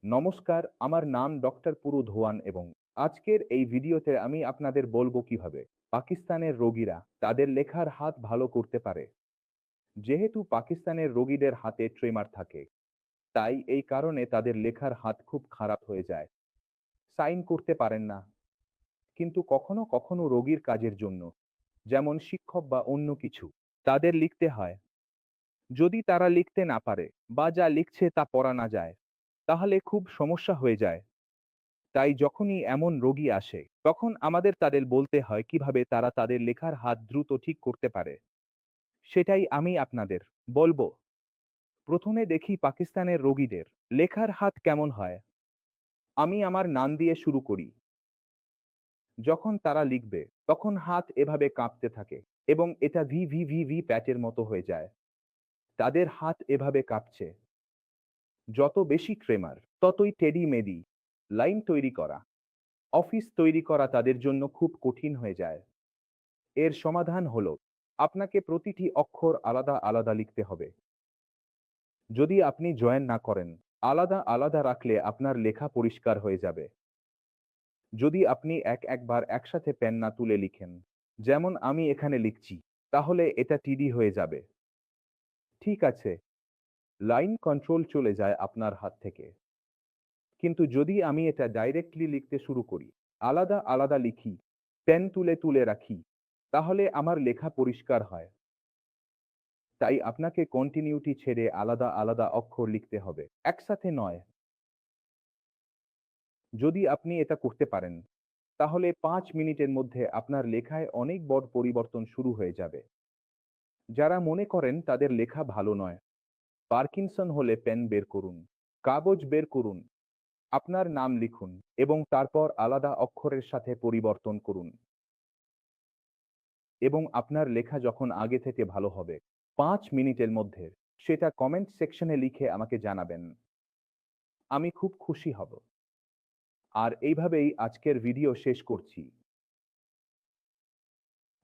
নমস্কার, আমার নাম ডক্টর পুরু ধোয়ান এবং আজকের এই ভিডিওতে আমি আপনাদের বলবো কিভাবে পাকিস্তানের রোগীরা তাদের লেখার হাত ভালো করতে পারে। যেহেতু পাকিস্তানের রোগীদের হাতে ট্রেমার থাকে, তাই এই কারণে তাদের লেখার হাত খুব খারাপ হয়ে যায়। সাইন করতে পারেন না, কিন্তু কখনো কখনো রোগীর কাজের জন্য, যেমন শিক্ষক বা অন্য কিছু, তাদের লিখতে হয়। যদি তারা লিখতে না পারে বা যা লিখছে তা পড়া না যায়, তাহলে খুব সমস্যা হয়ে যায়। তাই যখনই এমন রোগী আসে, তখন আমাদের তাদের বলতে হয় কিভাবে তারা তাদের লেখার হাত দ্রুত ঠিক করতে পারে। সেটাই আমি আপনাদের বলবো। প্রথমে দেখি পাকিস্তানের রোগীদের লেখার হাত কেমন হয়। আমি আমার নাম দিয়ে শুরু করি। যখন তারা লিখবে, তখন হাত এভাবে কাঁপতে থাকে এবং এটা ভি ভি ভি ভি প্যাটের মতো হয়ে যায়। তাদের হাত এভাবে কাঁপছে। যত বেশি ট্রেমার, ততই টেডি মেডি। লাইন তৈরি করা, অফিস তৈরি করা তাদের জন্য খুব কঠিন হয়ে যায়। এর সমাধান হলো আপনাকে প্রতিটি অক্ষর আলাদা আলাদা লিখতে হবে। যদি আপনি জয়েন না করেন, আলাদা আলাদা রাখলে আপনার লেখা পরিষ্কার হয়ে যাবে। যদি আপনি একবার একসাথে পেন না তুলে লিখেন, যেমন আমি এখানে লিখছি, তাহলে এটা টিডি হয়ে যাবে। ঠিক আছে, লাইন কন্ট্রোল চলে যায় আপনার হাত থেকে। কিন্তু যদি আমি এটা ডাইরেক্টলি লিখতে শুরু করি, আলাদা আলাদা লিখি, পেন তুলে তুলে রাখি, তাহলে আমার লেখা পরিষ্কার হয়। তাই আপনাকে কন্টিনিউটি ছেড়ে আলাদা আলাদা অক্ষর লিখতে হবে, একসাথে নয়। যদি আপনি এটা করতে পারেন, তাহলে 5 মিনিটের মধ্যে আপনার লেখায় অনেক বড় পরিবর্তন শুরু হয়ে যাবে। যারা মনে করেন তাদের লেখা ভালো নয়, পার্কিনসন হলে পেন বের করুন, কাগজ বের করুন, আপনার নাম লিখুন এবং তারপর আলাদা অক্ষরের সাথে পরিবর্তন করুন। এবং আপনার লেখা যখন আগে থেকে ভালো হবে, 5 মিনিটের মধ্যে, সেটা কমেন্ট সেকশনে লিখে আমাকে জানাবেন। আমি খুব খুশি হব। আর এইভাবেই আজকের ভিডিও শেষ করছি।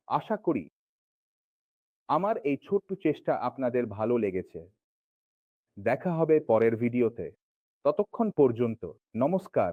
আশা করি আমার এই ছোট্ট চেষ্টা আপনাদের ভালো লেগেছে। দেখা হবে পরের ভিডিওতে। ততক্ষণ পর্যন্ত নমস্কার।